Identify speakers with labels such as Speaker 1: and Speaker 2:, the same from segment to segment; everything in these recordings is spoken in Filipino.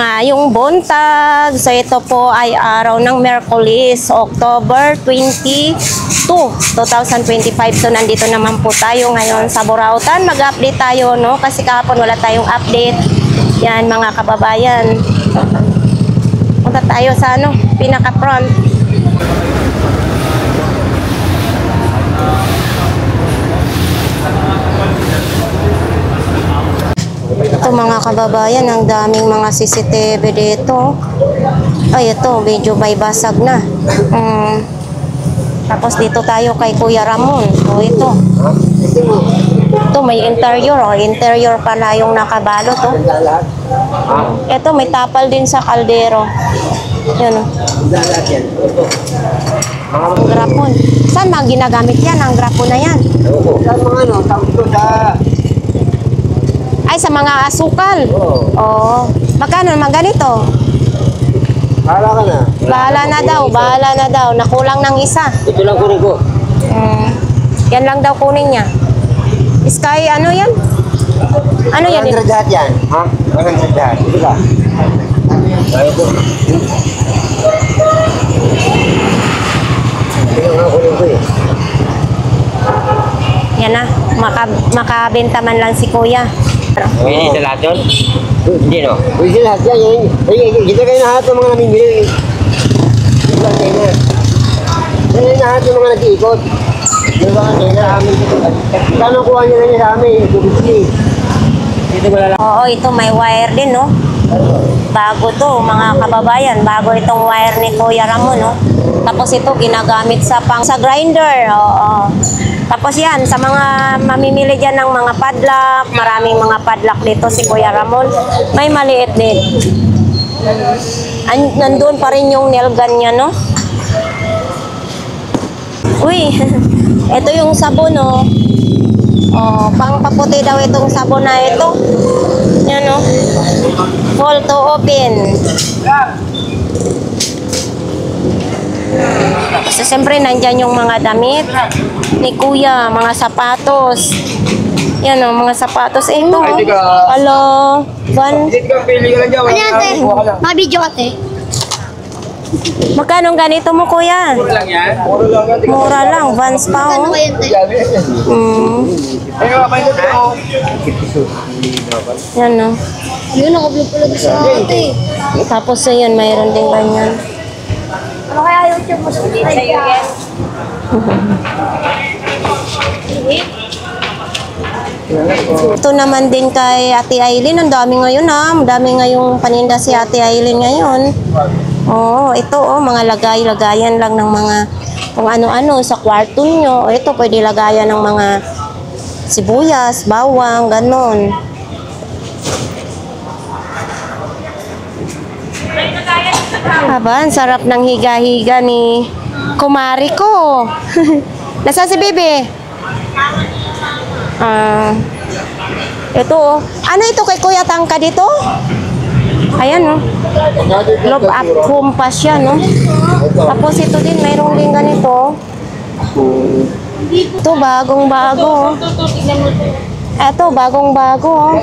Speaker 1: Maayong buntag. So ito po ay araw ng Miyerkules, October 22, 2025. So nandito naman po tayo ngayon sa Burautan. Mag-update tayo, no? Kasi kahapon wala tayong update. Yan mga kababayan. Punta tayo sa pinaka-front. Ito mga kababayan, ang daming mga CCTV dito. Ay, ito, medyo may basag na. Tapos dito tayo kay Kuya Ramon. So ito. Ito may interior. Interior pala yung nakabalot. Ito may tapal din sa kaldero. Yan. Grapon. Saan mga ginagamit yan? Ang grapon na yan?
Speaker 2: Sa mga
Speaker 1: Ay, sa mga asukal. Oo. Magkano naman ganito?
Speaker 2: Bahala ka na.
Speaker 1: Bahala na daw. Nakulang ng isa.
Speaker 2: Ito lang kunin ko.
Speaker 1: Yan lang daw kunin niya. Sky, ano yan? Ano yan?
Speaker 2: 100 lahat yan. Ha? 100 lahat. Ito ka. Ayaw ko. Ito nga kunin ko eh.
Speaker 1: Yan na. Makabenta man lang si Kuya.
Speaker 3: Pwede sa lahat yun? Hindi, no?
Speaker 2: Pwede lahat yan. Kita kayo lahat ng mga namimili. Ito lang kayo na. Yan yung lahat ng mga nag-iikot. Yung mga kayo na amin. Kano kuha nyo na niya sa amin? Dito wala lang.
Speaker 1: Oo, ito may wire din, no? Bago to, mga kababayan. Bago itong wire ni Kuya Ramon, no? Tapos ito, ginagamit sa grinder. Oo. Tapos yan, sa mga mamimili dyan ng mga padlock, maraming mga padlock dito si Kuya Ramon. May maliit din. Nandun pa rin yung nail gun niya, no? Uy, ito yung sabon, no? Oh, pang paputi daw itong sabon na ito. Yan, no? Full to open. Kasi siyempre nandyan yung mga damit ni Kuya, mga sapatos. Yan o, mga sapatos. Ito o. Hello. Van.
Speaker 4: Ano ate? Mabidyo ate.
Speaker 1: Magkano ganito mo, Kuya?
Speaker 3: Mura lang yan.
Speaker 1: Mura lang. Vans pa
Speaker 4: Ano
Speaker 1: o.
Speaker 4: kayo ate?
Speaker 1: Yan o.
Speaker 4: Yun, nakablog pala doon sa ate.
Speaker 1: Tapos yun, mayroon din ganyan.
Speaker 4: Ano kaya YouTube mo subscribe ka?
Speaker 1: Ito naman din kay Ate Aileen. Ang dami ngayon ha. Ang dami ngayong paninda si Ate Aileen ngayon. Oo, ito mga lagayan lang ng mga kung ano-ano sa kwarto nyo. Ito pwede lagayan ng mga sibuyas, bawang, ganon. Aba, ang sarap ng higa-higa ni kumari ko. Nasaan si Bebe? Ito ano ito kay Kuya Tangka dito? Ayan Love up home pa siya, no? Tapos ito din, mayroong din ganito. Ito bagong-bago. Ito bagong-bago.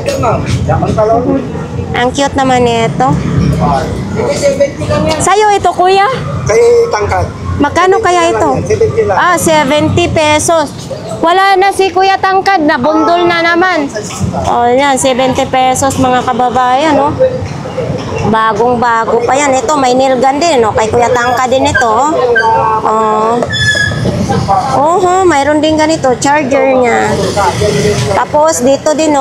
Speaker 1: Ang cute naman nito. Sa'yo ito, Kuya?
Speaker 2: Kay Tangkad.
Speaker 1: Magkano kaya ito?
Speaker 2: 70 lang.
Speaker 1: 70 pesos. Wala na si Kuya Tangkad, na bundol na naman. Yan, 70 pesos mga kababayan, no? Bagong-bago pa yan. Ito, may nail gun din, no? Kay Kuya Tangkad din ito, mayroon din ganito, charger niya. Tapos dito din,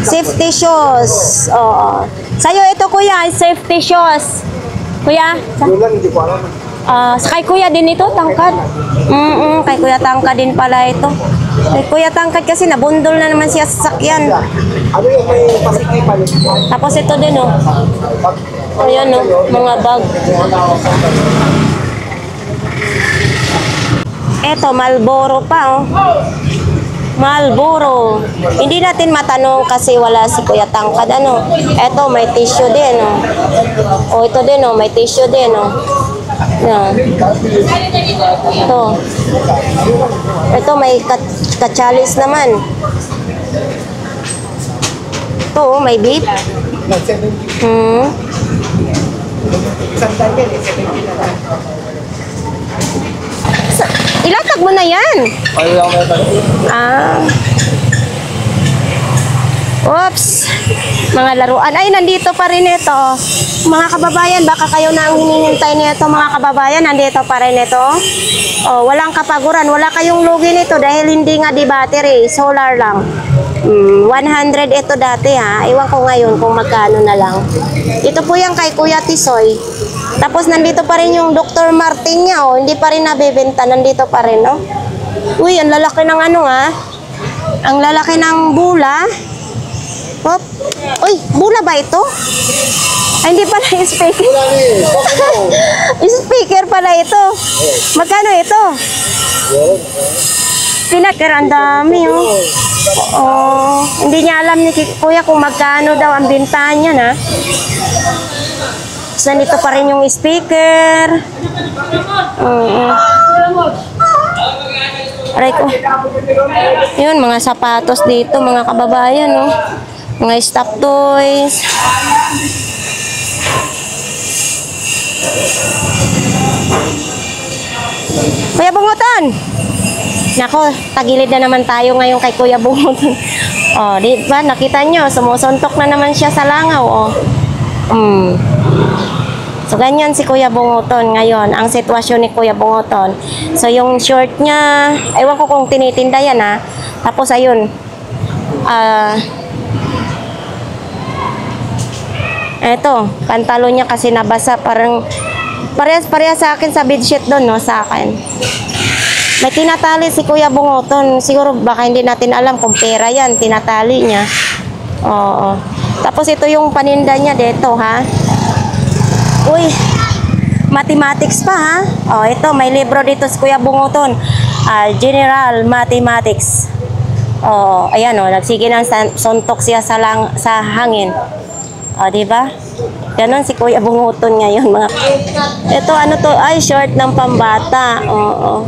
Speaker 1: safety shoes. Sa'yo ito, Kuya, safety shoes. Kuya?
Speaker 2: Yun lang, hindi ko alam.
Speaker 1: Kay Kuya din ito, Tangkad. Kay Kuya Tangkad din pala ito. Kay Kuya Tangkad kasi nabundol na naman siya sa sakyan.
Speaker 2: Ano yung may pasikipal?
Speaker 1: Tapos ito din, ayan, mga bag. Eto, Marlboro pa, Marlboro. Hindi natin matanong kasi wala si Kuya Tangkad, Eto, may tissue din, ito din, may tissue din, Yan. Ito may katsalis naman. Ito may beef. Ilatag mo na yan. Ah. Oops. Mga laruan. Ay, nandito pa rin ito. Mga kababayan, baka kayo na ang hinihintay nito, mga kababayan. Nandito pa rin ito. Oh, walang kapaguran. Wala kayong lugi nito dahil hindi nga di battery. Solar lang. 100 ito dati ha. Iwan ko ngayon kung magkano na lang. Ito po yan kay Kuya Tisoy. Tapos nandito pa rin yung Dr. Martin niya. Oh. Hindi pa rin nabibenta. Nandito pa rin. Oh. Uy, ang lalaki ng ano ha. Ang lalaki ng bula. Hop. Uy, bula ba ito? Ay, hindi pala yung speaker. Speaker pala ito. Magkano ito? Pinakir, ang dami oh. Oh, hindi niya alam ni Kuya kung magkano daw ang bintahan niya na. So, nandito pa rin yung speaker. Aray ko. Yun, mga sapatos dito, mga kababayan, oh. Mga stuffed toys. Kuya Bungutan! Nako, tagilid na naman tayo ngayon kay Kuya Bungutan. Oh, di ba? Nakita nyo, sumusuntok na naman siya sa langaw, oh. So, ganyan si Kuya Bungutan ngayon, ang sitwasyon ni Kuya Bungutan. So, yung short niya, ewan ko kung tinitinda yan, ha. Tapos, ayun, eto, pantalon niya kasi nabasa, parang parehas sa akin sa bedsheet doon, no, sa akin. May tinatali si Kuya Bungutan. Siguro baka hindi natin alam kung pera yan, tinatali niya. Oo. Tapos ito yung paninda niya dito, ha. Uy, mathematics pa, ha. Oh, ito, may libro dito si Kuya Bungutan. General Mathematics. Oh, ayan, oh, nagsige ng suntok siya sa hangin. O, diba? Ganon si Kuya Bungutan ngayon, mga. Ito, ano to? Ay, short ng pambata. Oo.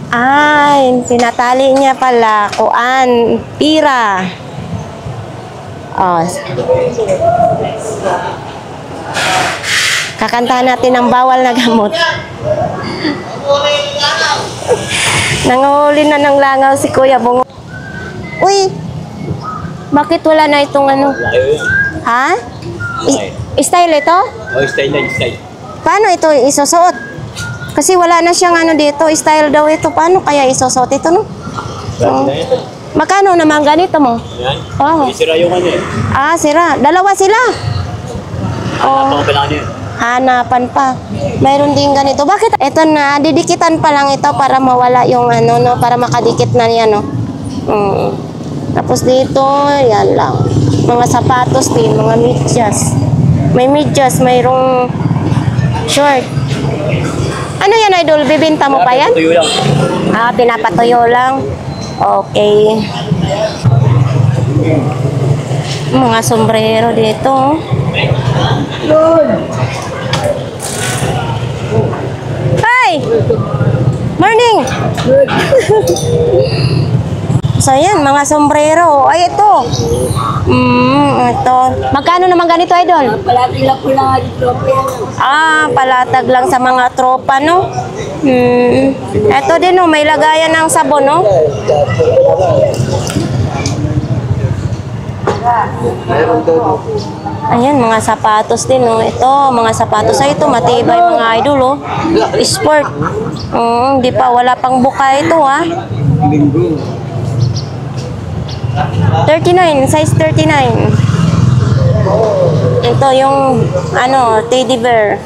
Speaker 1: Ay, sinatali niya pala. Kuan, pira. O. Kakantahan natin ng bawal na gamot. Nanguhuli na ng langaw si Kuya Bungutan. Uy! Bakit wala na itong ano? Ha? Style ito?
Speaker 3: Oh, style na, style.
Speaker 1: Paano ito isusuot? Kasi wala na siyang ano dito. Style daw ito. Paano kaya isusuot ito, no? Oh. Magkano naman ganito mo?
Speaker 3: Yan.
Speaker 1: Oh.
Speaker 3: Sira yung ano eh.
Speaker 1: Ah, sira. Dalawa sila. Oh.
Speaker 3: Ako pa lang yun.
Speaker 1: Hanapan pa. Mayroon din ganito. Bakit? Ito na, didikitan pa lang ito para mawala yung ano, no? Para makadikit na yan, no? Tapos dito, yan lang. Mga sapatos din, mga medyas. May medyas, mayroong short. Ano yan, Idol? Bibinta mo pa yan?
Speaker 3: Tuyo lang.
Speaker 1: Ah, pinapatuyo lang. Okay. Mga sombrero dito. Hi! Morning! So, yan, mga sombrero. Ay, ito. Ito. Magkano naman ganito, Idol?
Speaker 4: Palatag lang po lang ang tropa yan.
Speaker 1: Ah, palatag lang sa mga tropa, no? Ito din, no? May lagayan ng sabon, no? Ayan, mga sapatos din, no? Ito, mga sapatos. Ay, ito, matibay, mga Idol, oh. Sport. Di pa, wala pang buka ito, ha? 39, size 39. Ito yung ano, teddy bear.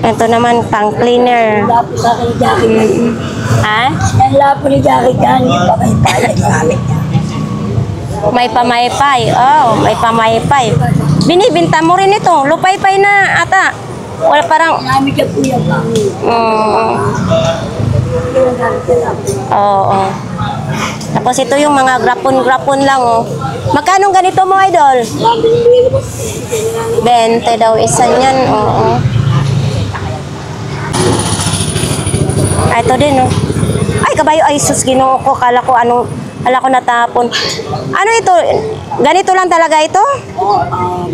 Speaker 1: Ito naman pang cleaner.
Speaker 4: Lapo sa akin ni Jackie.
Speaker 1: Ha?
Speaker 4: Yan lapo ni Jackie kan, yung pamaypay gamit niya.
Speaker 1: May pamaypay. Oh, may pamaypay. Binibinta mo rin ito. Lupaypay na ata. Wala parang
Speaker 4: Gamit niya po yung pangit.
Speaker 1: Oo. Tapos ito yung mga grapon-grapon lang, oh. Magkano ganito mo, Idol? 20 daw isa niyan, oo. Ito din, oh. Ay, kabayo, ay sus, ginoo ko. Kala ko anong Wala ko natapon. Ano ito? Ganito lang talaga ito?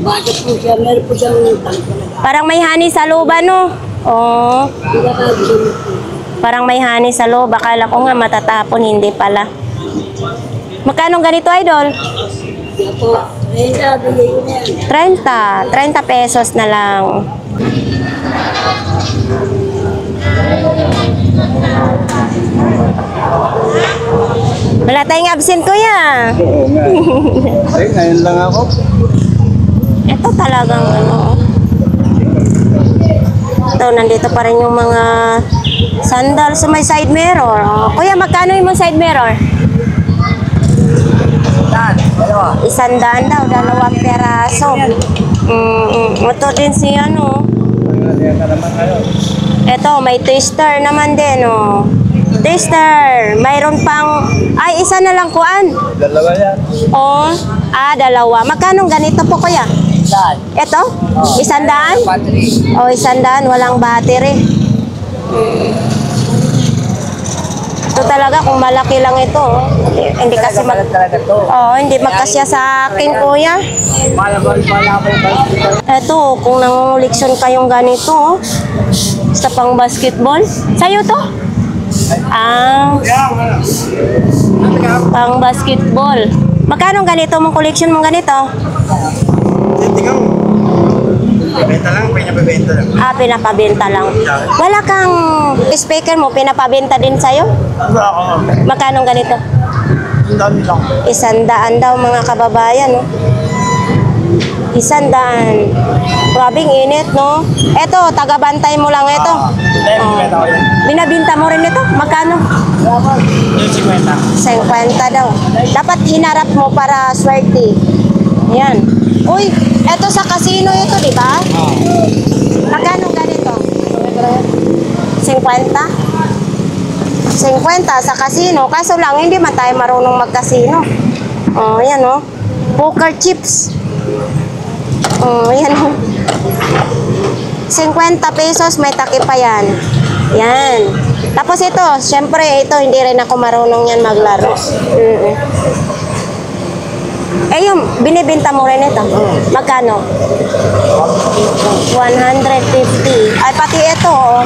Speaker 4: Bakit po siya? Meron po siyang tank talaga.
Speaker 1: Parang may honey sa loob, ano? Oo. Parang may honey sa loob. Akala ko nga matatapon, hindi pala. Magkano ganito, idol?
Speaker 4: Kaya po, ayun na, bigay ko na yan.
Speaker 1: 30 pesos na lang. Wala tayong absent, kuya.
Speaker 2: Oo nga. Ay, ngayon lang ako.
Speaker 1: Ito talagang ano. Ito, nandito pa rin yung mga sandal sa may side mirror. Oh, kuya, magkano yung side mirror? Isandaan daw, 2 peraso. Ito din si ano. Ito, may twister naman din, oh. Twister. Mayroon pang, ay, isa na lang kuan.
Speaker 2: Dalawa yan.
Speaker 1: Oh, 2. Magkano ganito po, kuya? Ito? 100? Oh, 100. Walang battery. Ito talaga, kung malaki lang ito, oh. Hindi kasi oh, hindi magkasya sa akin, kuya. Ito, kung nanguliksyon kayong ganito, oh. Sa pang basketball. Sa'yo to? Ah. Pang basketball. Magkano ganito mong collection mong ganito?
Speaker 2: Tingnan mo. Benta lang, pinapabenta lang.
Speaker 1: Ah, pinapabenta lang. Wala kang speaker mo, pinapabenta din sa'yo?
Speaker 2: Wala ako.
Speaker 1: Magkano ganito?
Speaker 2: Ang dami lang.
Speaker 1: 100 daw mga kababayan, no? 100. Grabing init, no? Eto, taga-bantay mo lang ito. Binabinta mo rin ito? Magkano? 50 daw. Dapat hinarap mo para swerte. Yan. Uy, eto sa casino ito, di ba? Magkano ganito? 50? 50 sa casino. Kaso lang, hindi man tayo marunong mag-casino. Oh, yan, oh. Poker chips. Oh, yan, oh. 50 pesos, may takip pa yan. Yan. Tapos ito, syempre, ito, hindi rin ako marunong yan maglaro. Eh, yung binibenta mo rin ito. Magkano? 150. Ay, pati ito, oh.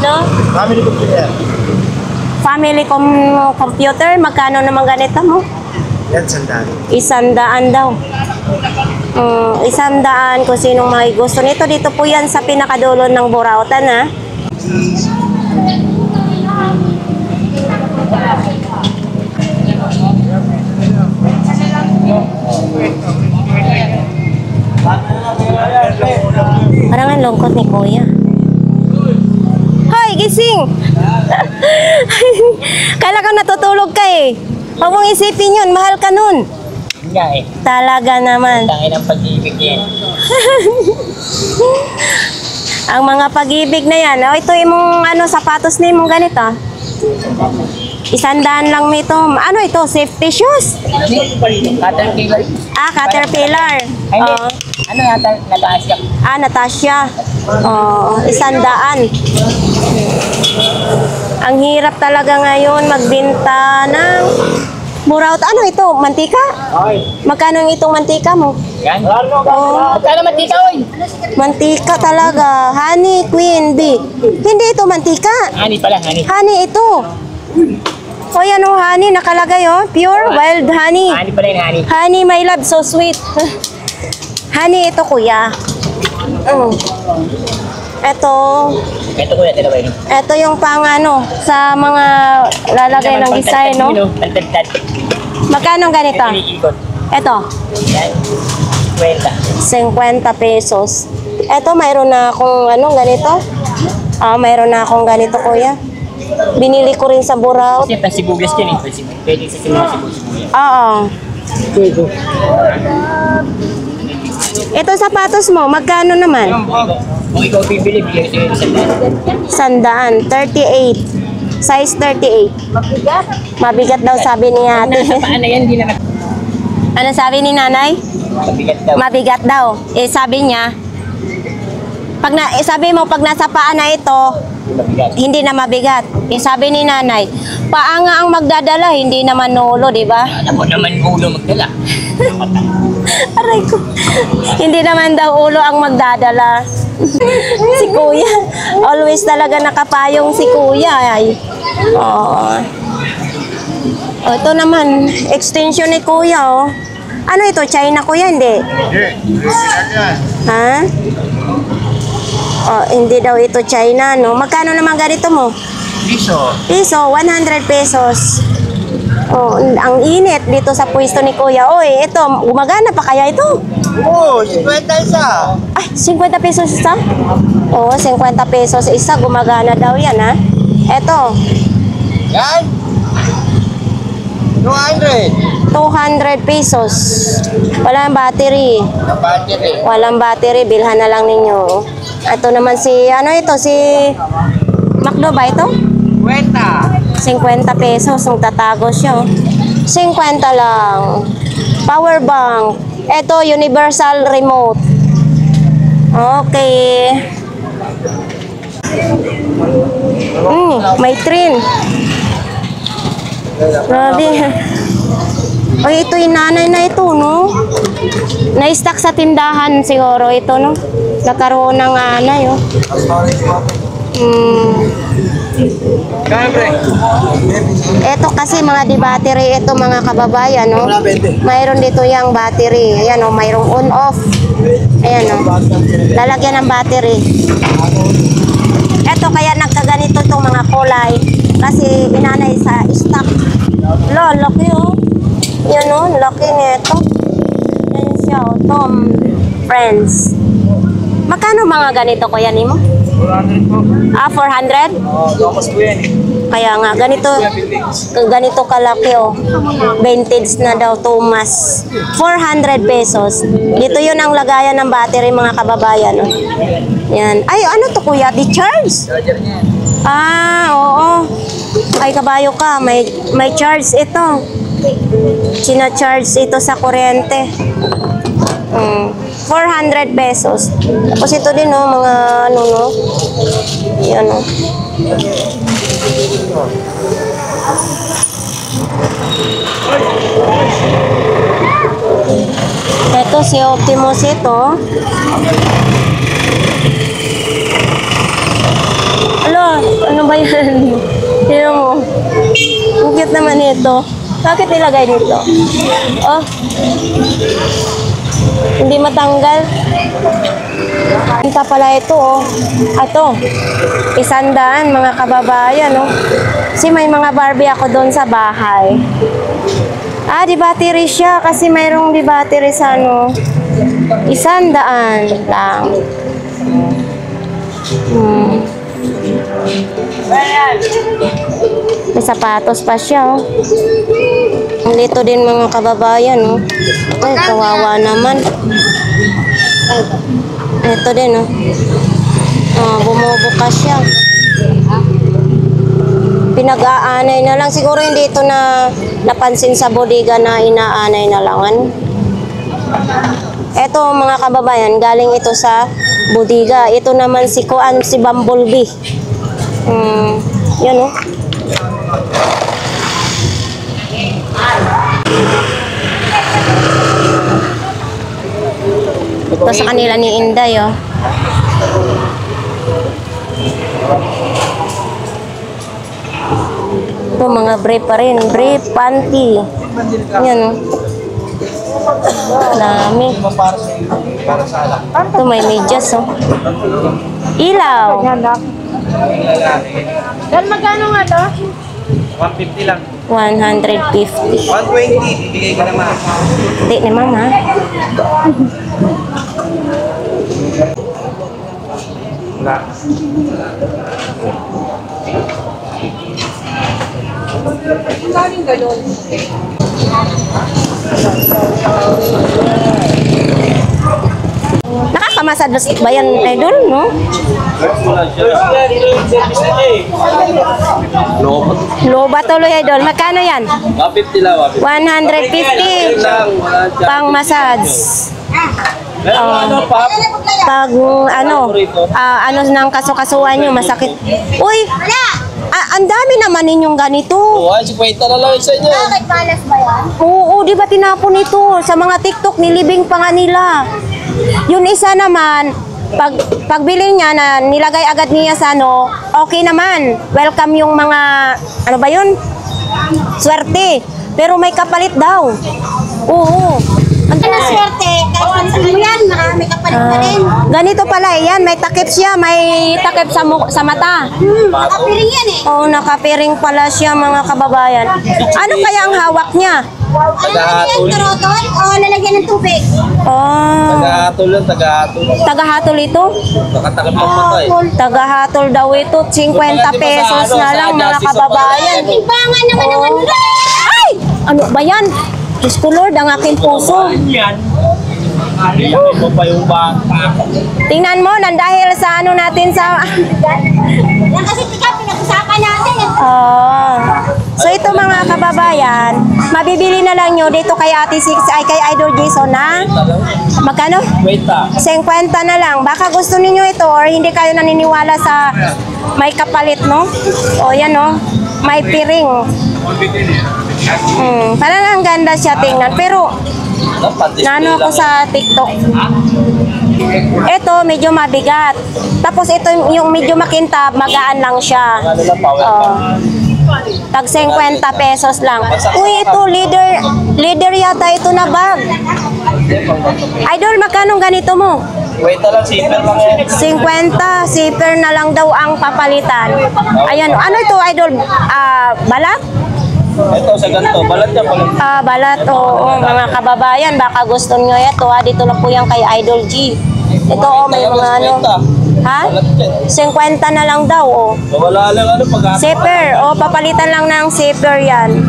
Speaker 1: No?
Speaker 2: Family computer.
Speaker 1: Family computer, magkano naman ganito mo?
Speaker 2: Yan, sandali.
Speaker 1: 100 daw. 100 kung sinong may gusto nito. Dito po yan sa pinakadulo ng Burautan, ha? Parang ang lungkot ni Kuya. Hoy, gising! Kala ka natutulog ka eh. Huwag mong isipin yun, mahal ka nun.
Speaker 4: Nga eh.
Speaker 1: Talaga naman.
Speaker 4: Tangin ang pag-ibig yan.
Speaker 1: Ang mga pag-ibig na yan. Oh, ito yung ano, sapatos na yung ganito. 100 lang nito. Ano ito? Safety shoes?
Speaker 4: Caterpillar.
Speaker 1: Ah, Caterpillar.
Speaker 4: Ay, hindi.
Speaker 1: Oo.
Speaker 4: Ano yata nag-aasya?
Speaker 1: Ah, Natasha. Oh, 100. Ang hirap talaga ngayon magbenta ng Buraut. Ano ito? Mantika? Magkano itong mantika mo?
Speaker 4: Yan.
Speaker 1: Oh,
Speaker 4: Magkano mantika, oy?
Speaker 1: mantika talaga. Honey Queen Bee. Hindi ito mantika.
Speaker 4: Honey pala, honey.
Speaker 1: Honey ito. O yan o, honey. Nakalagay oh. Pure wild honey.
Speaker 4: Honey pala yung honey.
Speaker 1: Honey, my love. So sweet. Honey ito, kuya. Ito.
Speaker 4: Ito ko yan, dalawa yun.
Speaker 1: Ito yung pang ano, sa mga lalagay ng design, no?
Speaker 4: Pantagtad.
Speaker 1: Magkano ganito?
Speaker 4: Ito iniikot.
Speaker 1: Ito,
Speaker 4: Yan. 20.
Speaker 1: 50 pesos. Ito, mayroon na akong ano, ganito. Ah, mayroon na akong ganito, kuya. Binili ko rin sa Buraut.
Speaker 4: Kasi pansibuglas yan eh. Pwede sa simula sibuglas.
Speaker 1: Oo. Ito sapatos mo, magkano naman?
Speaker 4: Kung ikaw bibili, bigyan ko sa'yo
Speaker 1: 100,
Speaker 4: ng
Speaker 1: 38. Size 38. Mabigat daw sabi ni ate.
Speaker 4: Nasa paan na yan, di na
Speaker 1: Ano sabi ni nanay?
Speaker 4: mabigat daw.
Speaker 1: Mabigat daw. Eh sabi niya, sabi mo pag nasa paa na ito, Hindi na mabigat. Eh, sabi ni nanay, paa nga ang magdadala, hindi naman ulo, di ba?
Speaker 3: Alam mo naman ulo magdala.
Speaker 1: Aray ko. Hindi naman daw ulo ang magdadala. Si kuya, always talaga nakapayong si kuya. Ay. Oo. Oh, ito naman, extension ni kuya, oh. Ano ito, China kuya, hindi? Ha? Oh, hindi daw ito China, no? Magkano naman ganito mo? Piso, 100 pesos. Oh, ang init dito sa pwesto ni kuya. Oy, ito, gumagana pa kaya ito?
Speaker 2: Oo, 50 isa.
Speaker 1: Ay, 50 pesos isa? Oo, 50 pesos isa. Gumagana daw yan, ha? Eto,
Speaker 2: Yan. 200.
Speaker 1: 200 pesos. Walang battery.
Speaker 2: Na battery.
Speaker 1: Walang battery. Bilhan na lang ninyo. Ito naman si, ano ito? Si Macdo ba ito? 50 pesos. Nung tatago siya. 50 lang. Power bank. Ito, universal remote. Okay. May train. Grabe. Oy, ito yung nanay na ito, no? Na-stock sa tindahan siguro ito, no? Nagkaroon ng nanay, oh. Ito kasi mga di battery, ito mga kababayan, no? Mayroon dito yung battery. Ayan, oh, mayroong on-off. Ayan, oh. Lalagyan ng battery. Ito kaya nagkaganito itong mga kulay. Kasi inanay sa stock. Lo, laki, oh. Yan, oh, laki nito. Yan siya, oh. Tom Friends. Magkano mga ganito kuya nimo?
Speaker 3: 400 po.
Speaker 1: 400?
Speaker 3: Tapos po yan eh.
Speaker 1: Kaya nga, ganito kalaki, oh. Vintage na daw, Thomas. 400 pesos. Dito yun ang lagayan ng battery, mga kababayan, oh. Yan. Ay, ano to kuya? Di-charge?
Speaker 3: Charger niya.
Speaker 1: Oo. Ay, kabayo ka. May charge ito. Sina-charge ito sa kuryente. 400 pesos. Tapos ito din, oh, mga ano, no? Yan, oh. Ito si Optimus ito. Ano ba yan? Tignan mo. Ang cute naman ito. Bakit nilagay dito? Oh. Hindi matanggal. Ito pala ito, oh. Ito. 100 mga kababayan, oh. Kasi may mga Barbie ako doon sa bahay. Di battery siya kasi mayroong di battery sa ano. 100 lang. May sapatos pa siya, oh. Dito din mga kababayan, oh. Ay, kawawa naman. Ito din, oh. Bumubukas siya. Pinag-aanay na lang. Siguro hindi ito na napansin sa bodega na inaanay na langan. Ito mga kababayan, galing ito sa bodega. Ito naman si Kuan, si Bumblebee. Yan, oh. Ito sa kanila ni Inday, oh. Ito mga brief pa rin. Brief, panty. Yan, oh. Dami. Ito may medyas, oh. Ilaw.
Speaker 4: Dan magkano nga to?
Speaker 3: 150 lang.
Speaker 1: 150.
Speaker 3: 120. Bigay ka naman.
Speaker 1: Hindi ni mama.
Speaker 3: Wala.
Speaker 4: Laging ganun.
Speaker 1: Nakakamasad ba yan, idol, no? Loba tuloy, idol. Magkano yan?
Speaker 3: 150 lang.
Speaker 1: 150. Pang massage.
Speaker 3: Ano pa?
Speaker 1: Pag ano ng kasukasuhan nyo, masakit. Uy, ang dami naman ninyong ganito.
Speaker 3: Ay, 50 na lang isa niya.
Speaker 4: Bakit malas ba yan?
Speaker 1: Oo, di ba tinapon ito? Sa mga TikTok, nilibing pa nga nila. Yun isa naman, pagbili niya na nilagay agad niya sa ano, okay naman. Welcome yung mga, ano ba yun? Swerte. Pero may kapalit daw. Oo.
Speaker 4: Ano swerte? Kahit pansin mo yan, marami kapalit pa rin.
Speaker 1: Ganito pala, yan, may takip siya, may takip sa mata.
Speaker 4: Nakapiring yan eh.
Speaker 1: Oo, nakapiring pala siya mga kababayan. Ano kaya ang hawak niya?
Speaker 4: Ano yan, karoton? O lalagyan ng tubig?
Speaker 1: Oh,
Speaker 3: Tagahatol lang, tagahatol.
Speaker 1: tagahatol ito?
Speaker 3: Nakatakip ng mata eh.
Speaker 1: Tagahatol daw ito, 50 pesos na lang mga kababayan.
Speaker 4: Timbangan naman ng ano.
Speaker 1: Ay! Ano ba yan? Diyos ko Lord, ang aking puso.
Speaker 3: Yan. Iyakin mo pa yung bata.
Speaker 1: Tingnan mo, dahil sa ano natin sa...
Speaker 4: Yan kasi tika, pinag-usapan natin.
Speaker 1: So ito mga kababayan, mabibili na lang nyo dito kay Ate Six, ay kay Idol Jason na magkano?
Speaker 3: 50.
Speaker 1: 50 na lang. Baka gusto ninyo ito or hindi kayo naniniwala sa may kapalit, no? O yan, no? May piring. Parang ang ganda siya tingnan. Pero, nano ako sa TikTok. Ito, medyo mabigat. Tapos ito, yung medyo makintab, magaan lang siya.
Speaker 3: Ano lang, power
Speaker 1: Oh. Tag 50 pesos lang. Uy, ito, leader yata ito na bag. Idol, magkano ganito mo?
Speaker 3: 50 lang, zipper lang yan.
Speaker 1: 50, zipper na lang daw ang papalitan. Ayan, ano ito, Idol? Balat?
Speaker 3: Ito sa ganito, balat niya pala.
Speaker 1: Balat, oo, mga kababayan, baka gusto nyo ito, dito na po yan kay Idol G. Ito, may mga ano. Ha? 50 na lang daw,
Speaker 3: Wala lang ano pag
Speaker 1: Zipper, papalitan lang ng zipper yan.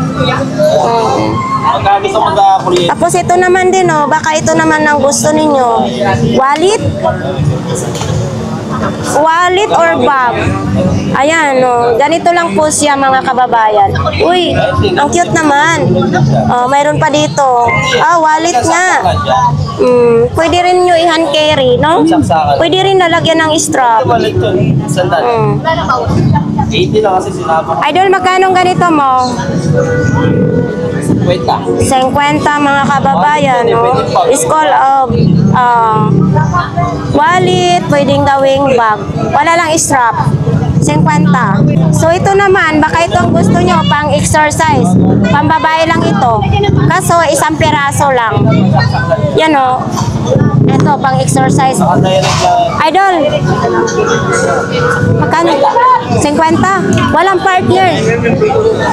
Speaker 3: Magkano sa magkakakulitin.
Speaker 1: Tapos ito naman din, baka ito naman ang gusto ninyo. Wallet? Wallet or bag? Ayan, ganito lang po siya mga kababayan. Uy, ang cute naman. Mayroon pa dito. Wallet nga. Pwede rin nyo i-hand carry, no? Pwede rin nalagyan ng strap.
Speaker 3: Balit yun, sandal. 80 lang kasi sinama.
Speaker 1: Idol, magkano ganito mo?
Speaker 3: 50.
Speaker 1: 50 mga kababayan, no? School of wallet, pwedeng gawing bag. Wala lang strap. 50. So ito naman, baka ito ang gusto nyo pang exercise. Pambabae lang ito. Kaso isang piraso lang. Yan o. Ito, pang exercise. Idol, magkano? 50? Walang partner.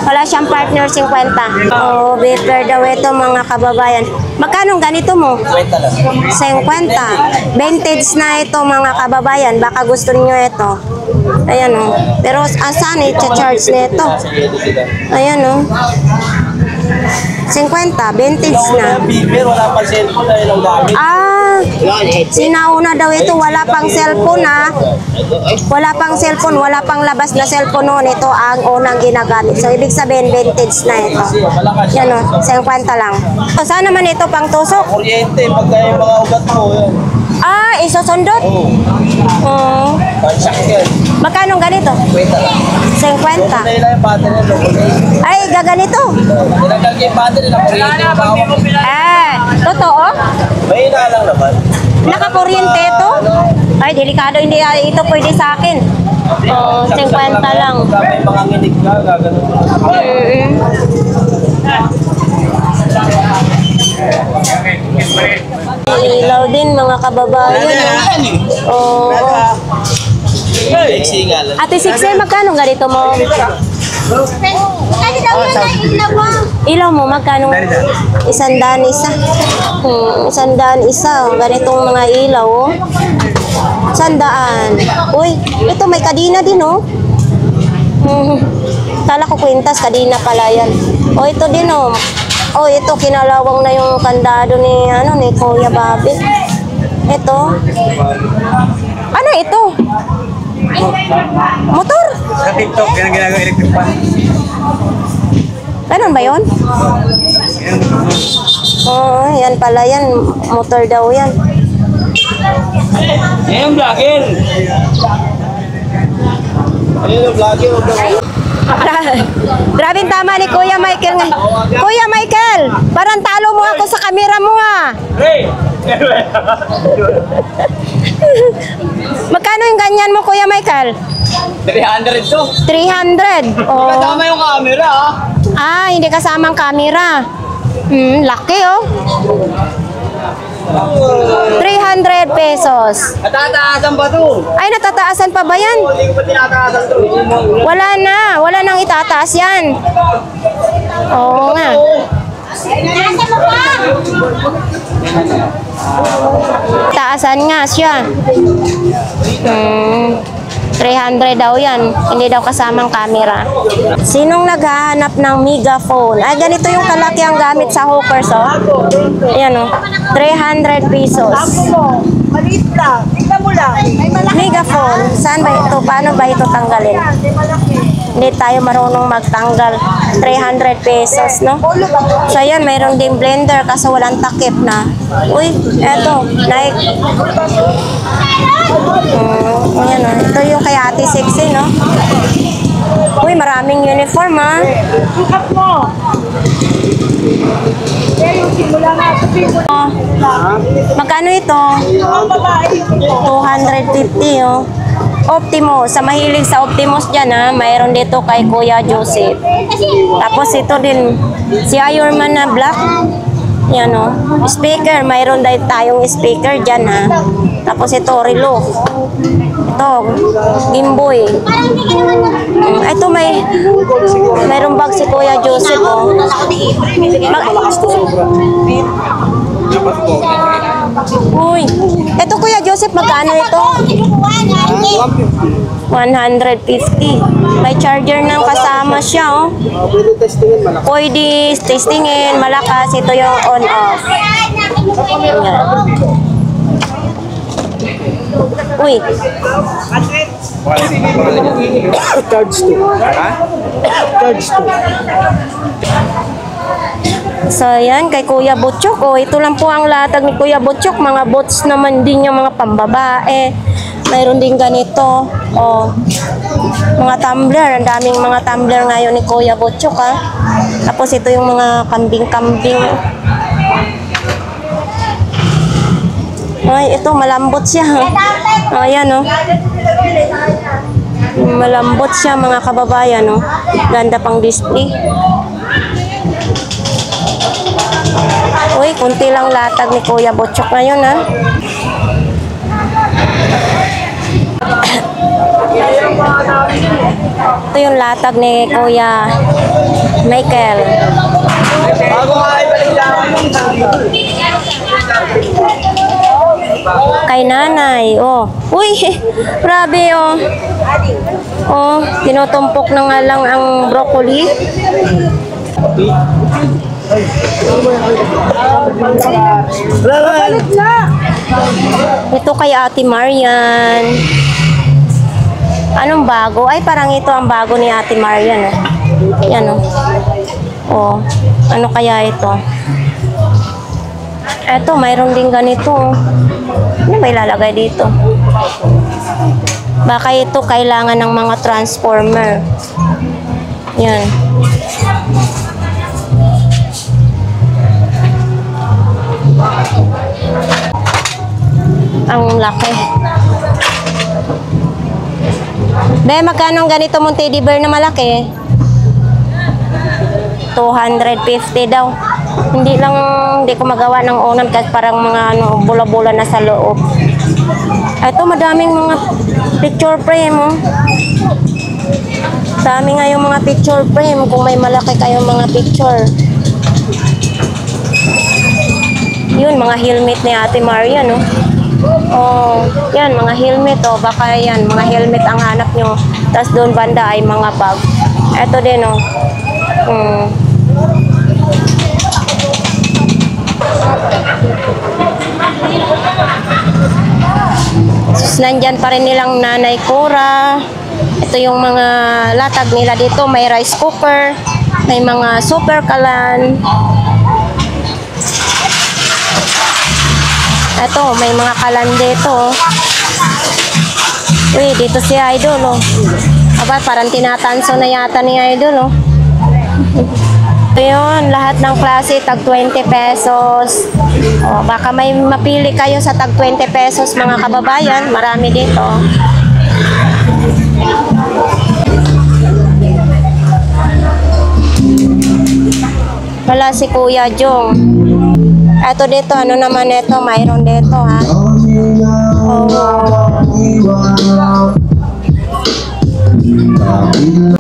Speaker 1: Wala siyang partner, 50. Oh, better daw ito mga kababayan. Magkano ganito mo? 50. Vintage na ito mga kababayan. Baka gusto niyo ito. Ayan o. Pero asan i-charge na ito? Ayan o. 50. Vintage na.
Speaker 3: Beaver, wala pa cellphone dahil ang gamit.
Speaker 1: Sinauna daw ito, wala pang cellphone wala pang cellphone, wala pang labas na cellphone noon. Ito ang unang ginagamit. So, ibig sabihin, vintage na ito. Yan o, 50 lang. So, saan naman ito pang tusok?
Speaker 3: Kuryente, pagka yung mga ugat mo, yan.
Speaker 1: Isusundot?
Speaker 3: Oo. Pansak yan.
Speaker 1: Magkano ganito?
Speaker 3: 50 lang.
Speaker 1: 50.
Speaker 3: Kuryente lang yung battery nito.
Speaker 1: Ay, gaganito.
Speaker 3: Tinanggal yung battery na kuryente.
Speaker 1: Totoo?
Speaker 3: May ina lang naman.
Speaker 1: Nakakuryente ito? Ay, delikado. Hindi ito pwede sa akin. 50 lang.
Speaker 3: Pagka may mga nginig ka, gaganon mo.
Speaker 1: Ilaw din mga kababayan.
Speaker 3: Singal.
Speaker 1: Ate Sixer, magkano ganito mo?
Speaker 4: Ano daw yun na ilaw mo?
Speaker 1: Ilaw mo, magkano? 100 isa. 100 isa. Ganitong mga ilaw, 100. Uy, ito may kadina din, Kala ko kwintas, kadina pala yan. Ito din, ito, kinalawang na yung kandado ni Kuya Bobby. Ito. Ano ito? Motor?
Speaker 3: Sa TikTok, yan ang ginagawa electric fan.
Speaker 1: Ganun ba yun? Oo, yan pala yan. Motor daw yan.
Speaker 3: Yan ang vlogger.
Speaker 2: Ayun yung vlogger.
Speaker 1: Grabe tama ni Kuya Michael. Kuya Michael, parang talo mo ako sa kamera mo ah.
Speaker 3: Hey!
Speaker 1: Magkano yung ganyan mo, Kuya Michael?
Speaker 3: 300 to.
Speaker 1: 300. Oh.
Speaker 3: Kasama yung camera ah.
Speaker 1: Ah, hindi kasamang camera. Laki oh. 300 pesos.
Speaker 3: Natataasan ba to?
Speaker 1: Ay, natataasan pa ba yan?
Speaker 3: Hindi ko pa tinataasan to.
Speaker 1: Wala nang itataas yan. Oo nga. Taasan nga siya. 300 daw yan. Hindi daw kasamang camera. Sinong naghahanap ng megaphone? Ay, ganito yung kalaki ang gamit sa hawkers, oh. Ayan, oh. 300 pesos.
Speaker 4: Maliit lang. Tingnan mo lang. Ay, malaki.
Speaker 1: Megaphone. Saan ba ito? Paano ba ito tanggalin?
Speaker 4: Ay, malaki.
Speaker 1: Hindi tayo marunong magtanggal. 300 pesos, no? So, ayan, mayroon din blender kasi walang takip na. Uy, eto, Nike. Ayan, oh. Ito yung kay Ate Sexy, no? Uy, maraming uniform, ha?
Speaker 4: Sukat mo. Kaya yung simula nga.
Speaker 1: Oh, magkano ito?
Speaker 4: Mga babae yung ito.
Speaker 1: 250, oh. Optimus. Sa mahilig sa Optimus dyan, ha? Mayroon dito kay Kuya Joseph. Tapos ito din, si Ironman na black. Yan, oh. Speaker. Mayroon dahil tayong speaker dyan, ha? Tapos ito, relo. Ito, Gimboy. Ito, mayroong bag si Kuya Joseph, oh. Uy, ito Kuya Joseph, magkano ito? 150. May charger nang kasama siya, oh.
Speaker 2: Pwede testingin malaki.
Speaker 1: Pwede testingin, malakas. Ito yung on-off. Ayan. Uy,
Speaker 2: Charge to. Charge to.
Speaker 1: so yan, kay Kuya Butchok. Oh, ito lang po ang latag ni Kuya Butchok. Mga bots naman din yung mga pambabae. Mayroon din ganito. Oh, mga tumbler. Ang daming mga tumbler ngayon ni Kuya Butchok, ha. Tapos ito yung mga kambing-kambing. Ay, ito malambot siya, ha. Oh, ayan, oh. Malambot siya, mga kababayan, oh. Ganda pang display. Uy, kunti lang latag ni Kuya Butchok ngayon, ha. Ito yung latag ni Kuya Michael.
Speaker 3: Bago nga ibalik
Speaker 1: Kay nanay, oh. Uy, grabe, oh. Oh, tinutumpok na nga lang ang broccoli. Ito kay Ate Marian. Anong bago? Ay, parang ito ang bago ni Ate Marian, oh. Yan, oh. Oh, ano kaya ito? Eto, mayroon din ganito, oh. Ano ba ilalagay dito? Baka ito kailangan ng mga transformer. Yan. Ang laki. Be, magkano ang ganito mong teddy bear na malaki? 250 daw. Hindi ko magawa ng unan kasi parang mga bula-bula na sa loob. Ito, madaming mga picture frame, oh. Dami nga yung mga picture frame kung may malaki kayong mga picture. Yun, mga helmet ni Ate Maria, no? Oh, yan, mga helmet, oh. Baka yan, mga helmet ang hanap nyo. Tapos doon banda ay mga bag. Ito din, oh. Nandyan pa rin nilang Nanay Cora. Ito yung mga latag nila dito. May rice cooker. May mga super kalan. Eto, may mga kalande to. Uy, dito si Idol, oh. Aba, parang tinatanso na yata ni Idol, oh. Ayun, lahat ng klase, tag 20 pesos. O, baka may mapili kayo sa tag 20 pesos, mga kababayan. Marami dito. Wala si Kuya Jong. Eto dito, ano naman ito? Mayroon dito, ha? Oh.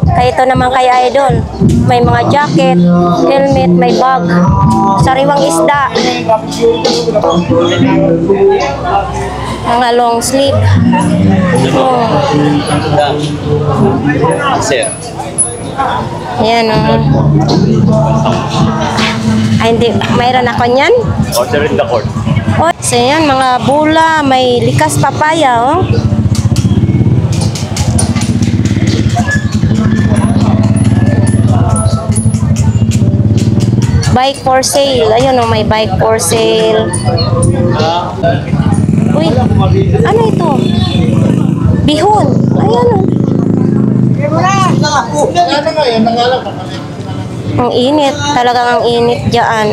Speaker 1: Kaya ito naman kay Idol. May mga jacket, helmet, may bag. Sariwang isda. Mga long sleeve. Oh.
Speaker 3: Sir.
Speaker 1: Ayan, oh. Ay, hindi. Mayroon ako niyan.
Speaker 3: Order in the court.
Speaker 1: Oh, so yan, mga bula, may likas papaya, oh. Bike for sale. Ayun, oh, may bike for sale. Uy, ano ito? Bihon. Ayan, oh. Ang init. Talagang ang init dyan.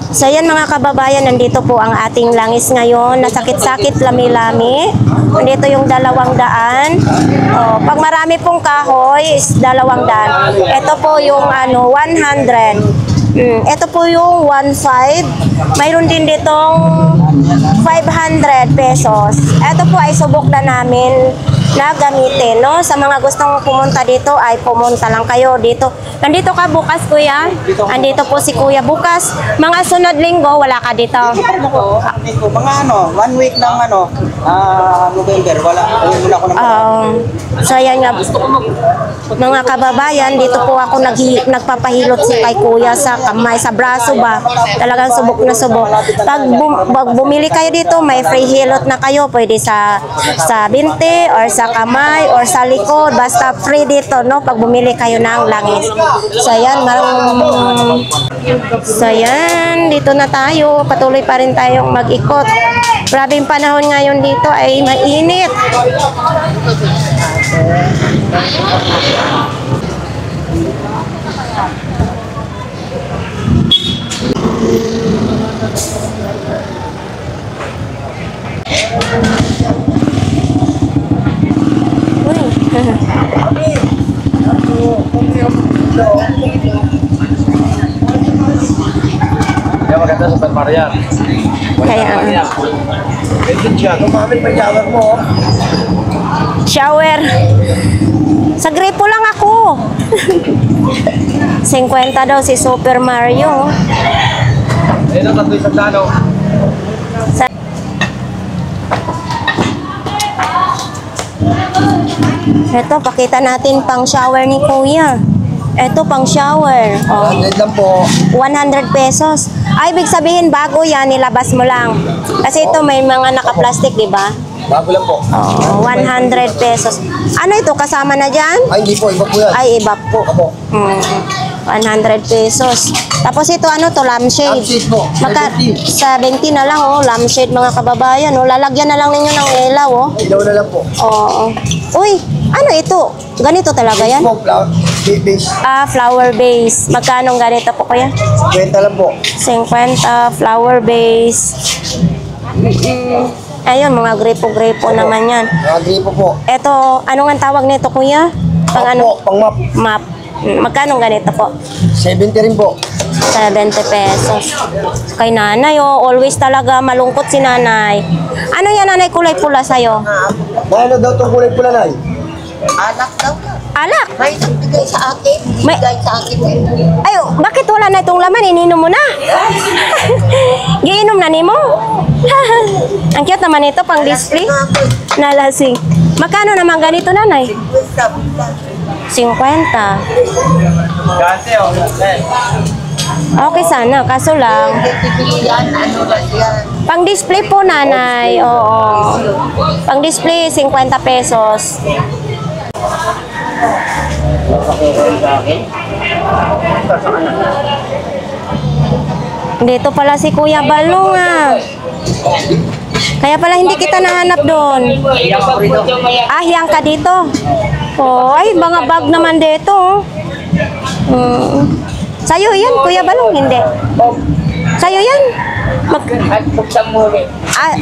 Speaker 1: So yan mga kababayan, nandito po ang ating langis ngayon. Nasakit-sakit, lami-lami. Nandito yung 200. Oh, pag marami pong kahoy, is 200. Ito po yung 100. Ito po yung 1.5. Mayroon din ditong 500 pesos. Ito po ay subok na namin na gamitin, no? Sa mga gustong pumunta dito ay pumunta lang kayo dito. Nandito ka bukas, kuya? Andito po si kuya bukas. Mga sunod linggo, wala ka dito.
Speaker 2: Mga 1 week ng November, wala ko
Speaker 1: So yan nga, mga kababayan, dito po ako nagpapahilot kay kuya sa kamay, sa braso ba. Talagang subok na subok. Pag bumili kayo dito, may free hilot na kayo. Pwede sa binti or sa kamay or sa likod. Basta free dito, no? Pag bumili kayo ng langis. So yan, dito na tayo. Patuloy pa rin tayong mag-ikot. Grabing panahon ngayon dito ay mainit.
Speaker 3: Kaya maganda sa San Marian.
Speaker 1: Kaya,
Speaker 2: Pwede siya, gumamit pa shower mo.
Speaker 1: shower. Sa gripo lang ako. 50 daw si Super Mario.
Speaker 3: Ayun ang tatlo isang dano.
Speaker 1: Ito, pakita natin pang shower ni Kuya. Ito, pang shower. Oh.
Speaker 2: 100 lang po.
Speaker 1: 100 pesos. Ay, ibig sabihin, bago yan, nilabas mo lang. Kasi ito, may mga naka-plastic, di ba?
Speaker 2: Bago lang po.
Speaker 1: Oh, 100 pesos. Ano ito, kasama na dyan?
Speaker 2: Ay, hindi po. Iba po yan.
Speaker 1: Ay, iba po.
Speaker 2: Opo.
Speaker 1: 100 pesos. Tapos ito, ano to, lampshade.
Speaker 2: Lampshade po.
Speaker 1: 70 na lang, oh, lampshade, mga kababayan. Oh. Lalagyan na lang ninyo ng ilaw, oh.
Speaker 2: Ilaw na lang po.
Speaker 1: Oo. Uy, ano ito? Ganito talaga yan?
Speaker 2: Po, base.
Speaker 1: Flower base. Magkano ganito po, kuya?
Speaker 2: 20 lang po.
Speaker 1: 50, flower base. Ayun, mga gripo-gripo naman yan.
Speaker 2: Mga gripo po.
Speaker 1: Ito, ano nga tawag nito, kuya? Pang ano?
Speaker 2: Pang map.
Speaker 1: Map. Magkano ganito po?
Speaker 2: 70 rin po.
Speaker 1: 70 pesos. Kay nanay, oh, always talaga malungkot si nanay. Ano yan, nanay, kulay pula sa'yo?
Speaker 2: Ano daw itong kulay pula na?
Speaker 4: Anak daw.
Speaker 1: Alak!
Speaker 4: May nagbigay sa akin.
Speaker 1: May-
Speaker 4: Bigay sa akin.
Speaker 1: Ayo, bakit wala na itong laman? Ininom mo na. Giinom na ni mo. Ang cute naman ito, pang display. Nalasing. Magkano naman ganito, nanay? 50.
Speaker 3: Gante, oh.
Speaker 1: Okay sana, kaso lang.
Speaker 4: Yan, ano lang yan.
Speaker 1: Pang display po, nanay. Oo. Pang display, 50 pesos.
Speaker 2: Napakikuha sa akin.
Speaker 1: Dito pala si Kuya Balong ah. Kaya pala hindi kita nahanap doon. Ah, hiyang ka dito. Oh, ay, mga bag naman dito. Sa'yo yan, Kuya Balong, hindi. Sa'yo yan. Ah,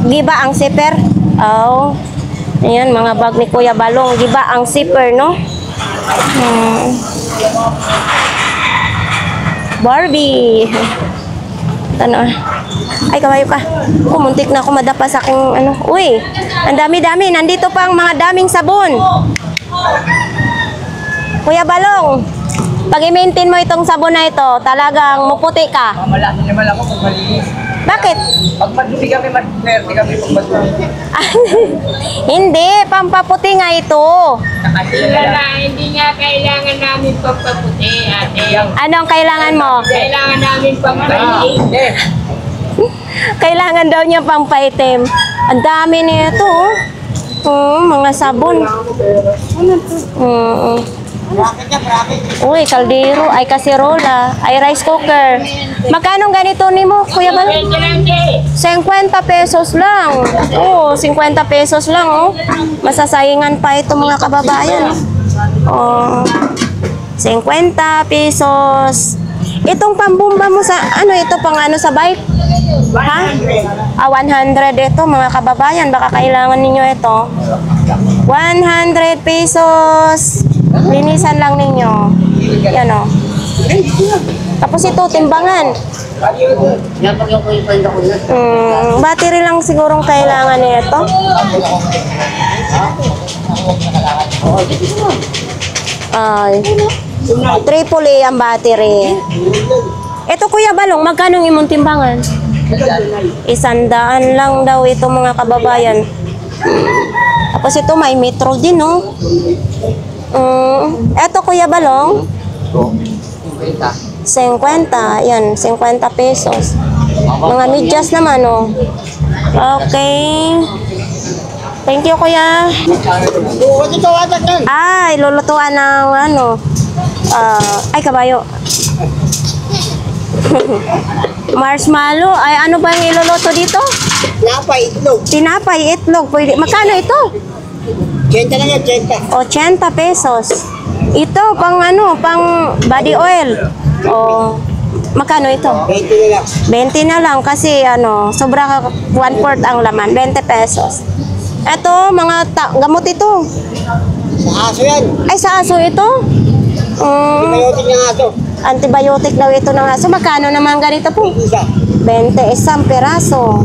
Speaker 1: giba ang zipper? Oh. Ayan, mga bag ni Kuya Balong. Giba ang zipper, no? Barbie. Ano? Ay, kawayo ka. Oh, muntik na ako madapa sa aking ano. Uy, ang dami-dami. Nandito pa ang mga daming sabon. Kuya Balong, pag i-maintain mo itong sabon na ito, talagang muputi ka.
Speaker 3: Malaki naman ako pag malinis.
Speaker 1: Bakit?
Speaker 3: Pag madumi kami, maswerte kami pag madumi.
Speaker 1: Hindi, pampaputi nga ito.
Speaker 4: Hindi nga kailangan namin pagpaputi, ate.
Speaker 1: Anong kailangan mo?
Speaker 4: Kailangan namin pagpaputi.
Speaker 1: Kailangan daw niya pampaitim. Ang dami nito. Mga sabon. Uy, kaldero, ay kasirola, ay rice cooker. Magkano ganito ni mo, Kuya Bal? 50 pesos lang. Oo, 50 pesos lang, oh. Masasayangan pa ito mga kababayan. Oh, 50 pesos. Itong pambumba mo sa, ano ito, pang ano sa bike? Ha? 100 ito mga kababayan, baka kailangan ninyo ito. 100 pesos. Linisan lang ninyo. Yan o. Tapos ito, timbangan. Battery lang sigurong kailangan nito. Ay. Triple A ang battery. Ito Kuya Balong, magkano ang imong timbangan? 100 lang daw ito mga kababayan. Tapos ito may metro din, no? Eto Kuya Balong, 50. Yan, 50 pesos. Mga medyas naman, oh. Okay. Thank you, Kuya. Ay, lulutuan ng ano. Ay, kabayo. Marshmallow. Ay, ano ba yung iluluto dito?
Speaker 2: Tinapay, itlog.
Speaker 1: Tinapay, itlog. Pwede. Magkano ito?
Speaker 2: 80 lang yan, 80.
Speaker 1: 80 pesos. Ito, pang ano, pang body oil. O, magkano ito?
Speaker 2: 20 na lang.
Speaker 1: 20 na lang kasi ano, sobra 1/4 ang laman, 20 pesos. Ito, mga gamot ito.
Speaker 2: Sa aso yan.
Speaker 1: Ay, sa aso ito?
Speaker 2: Antibiotic ng aso.
Speaker 1: Antibiotic daw ito ng aso. Magkano naman ganito po?
Speaker 2: Isa.
Speaker 1: 20 isang peraso.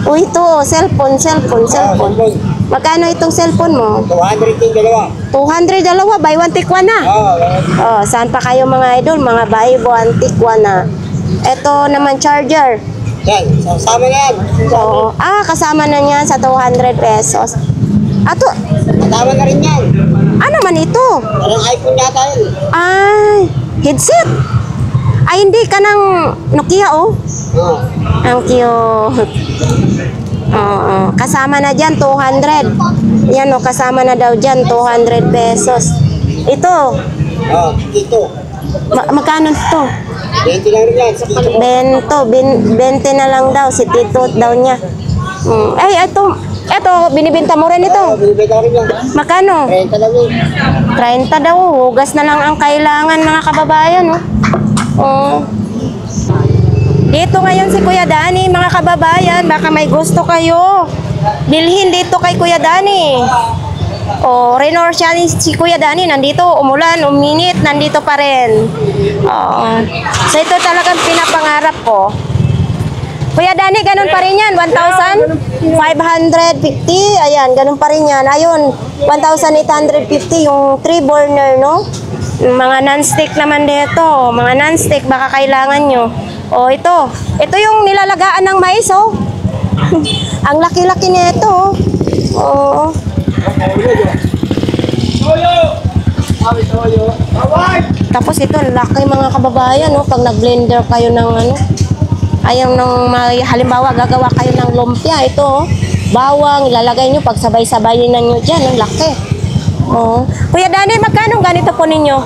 Speaker 1: Uy, ito, cellphone. Magkano itong cellphone mo?
Speaker 2: 200 yung dalawa.
Speaker 1: 200 dalawa, buy one take one na. Oh, saan pa kayo mga idol? Mga buy one take one na. Ito naman charger.
Speaker 2: Yan, sama na yan.
Speaker 1: Oo. Kasama na niyan sa 200 pesos. Ato,
Speaker 2: Kasama na rin yan.
Speaker 1: ano man ito?
Speaker 2: Parang iPhone yata yun.
Speaker 1: Ay, headset. Ay, hindi ka ng Nokia, oh.
Speaker 2: Oo.
Speaker 1: Ang cute. Oo. Kasama na dyan, 200. Yan, oh, kasama na daw dyan, 200 pesos. Ito,
Speaker 2: Oo, ito.
Speaker 1: magkano ito?
Speaker 2: 20 lang rin yan. Sa kilo.
Speaker 1: 20 na lang daw, si Tito daw niya. Ay, ito, binibenta mo rin ito.
Speaker 2: Binibenta rin yan.
Speaker 1: Magkano?
Speaker 2: 30 lang yun.
Speaker 1: 30 daw, hugas na lang ang kailangan mga kababayan, oh. Oh. Dito ngayon si Kuya Danny, mga kababayan, baka may gusto kayo. Bilhin dito kay Kuya Danny. O, Renor siya si Kuya Danny, nandito, umulan, uminit, nandito pa rin. Oo. So ito talagang pinapangarap ko. Kuya Danny, ganun pa rin yan, 1,550, ayan, ganun pa rin yan. Ayun, 1,850 yung 3 burner, no? Mga non-stick naman dito, mga non-stick, baka kailangan nyo. O, ito yung nilalagaan ng mais, oh. Ang laki-laki nito, oh. Tapos ito, laki mga kababayan, no? Pag nag-blender kayo ng ano, ayaw halimbawa, gagawa kayo ng lumpia, ito, oh. Bawang, ilalagay nyo, pag sabay-sabayin na nyo dyan, ang laki. Oh. Kuya Danny, magkano ganito po ninyo?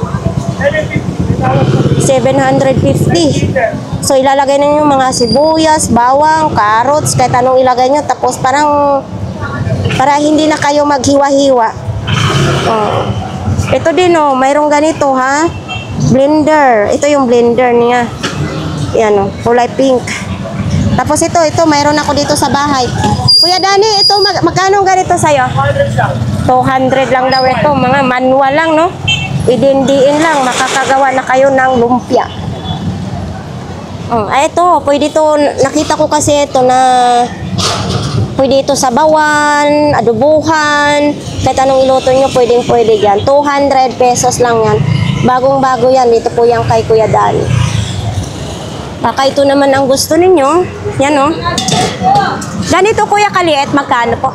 Speaker 1: 750. So ilalagay ninyo mga sibuyas, bawang, carrots, kahit anong ilagay nyo. Tapos parang para hindi na kayo maghiwa-hiwa. Oh. Ito din oh, mayroong ganito ha. Blender. Ito yung blender niya. Yan oh, kulay pink. Tapos ito, mayroon ako dito sa bahay. Kuya Danny, ito magkano ganito sa'yo? 200 lang daw ito. Mga manual lang, no? Idindiin lang, makakagawa na kayo ng lumpia. Ito, pwede ito, nakita ko kasi ito na pwede ito sa bawan, adobuhan, kahit anong iluto nyo, pwede dyan. 200 pesos lang yan. Bagong-bago yan, dito po yan kay Kuya Danny. Baka ito naman ang gusto ninyo. Yan o. Ganito Kuya kaliit, magkano po?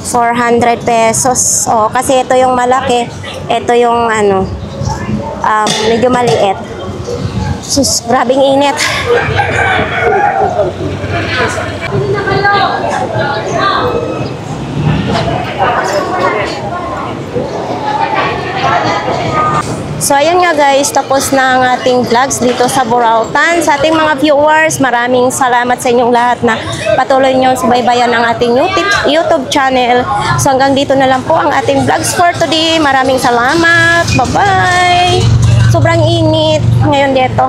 Speaker 1: 400 pesos. O, kasi ito yung malaki. Ito yung ano, medyo maliit. Sus, grabing init. So ayun nga guys, tapos na ang ating vlogs dito sa Burautan. Sa ating mga viewers, maraming salamat sa inyong lahat na patuloy nyo subaybayan ang ating YouTube channel. So hanggang dito na lang po ang ating vlogs for today. Maraming salamat. Bye-bye! Sobrang init ngayon dito.